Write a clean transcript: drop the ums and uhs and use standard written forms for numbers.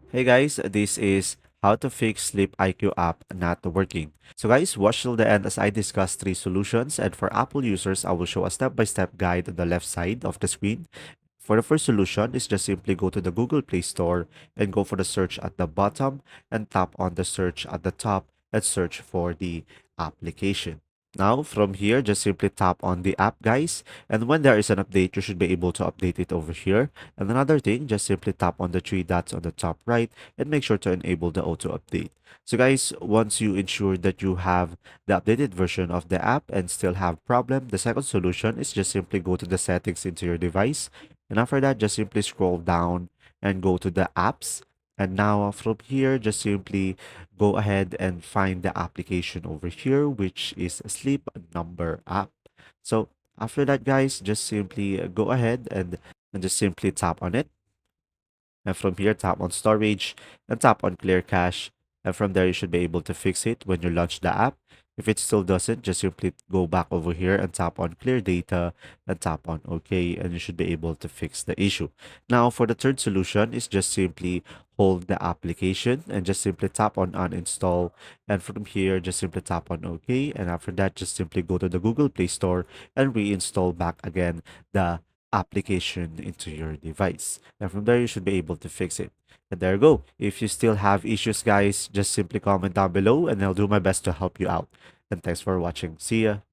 Hey guys, this is how to fix Sleep IQ app not working. So guys, watch till the end as I discuss three solutions, and for Apple users, I will show a step-by-step guide on the left side of the screen. For the first solution is just simply go to the Google Play Store and go for the search at the bottom and tap on the search at the top and search for the application. Now from here, just simply tap on the app guys, and when there is an update, you should be able to update it over here. And another thing, just simply tap on the three dots on the top right and make sure to enable the auto update. So guys, once you ensure that you have the updated version of the app and still have problem, the second solution is just simply go to the settings into your device. And after that, just simply scroll down and go to the apps. And now from here, just simply go ahead and find the application over here, which is a Sleep Number app. So after that, guys, just simply go ahead and just simply tap on it. And from here, tap on storage and tap on clear cache. And from there, you should be able to fix it when you launch the app. If it still doesn't, just simply go back over here and tap on clear data and tap on OK, and you should be able to fix the issue. Now, for the third solution is just simply hold the application and just simply tap on uninstall. And from here, just simply tap on OK. And after that, just simply go to the Google Play Store and reinstall back again the application into your device. And from there, you should be able to fix it. And there you go. If you still have issues, guys, just simply comment down below and I'll do my best to help you out. And thanks for watching. See ya.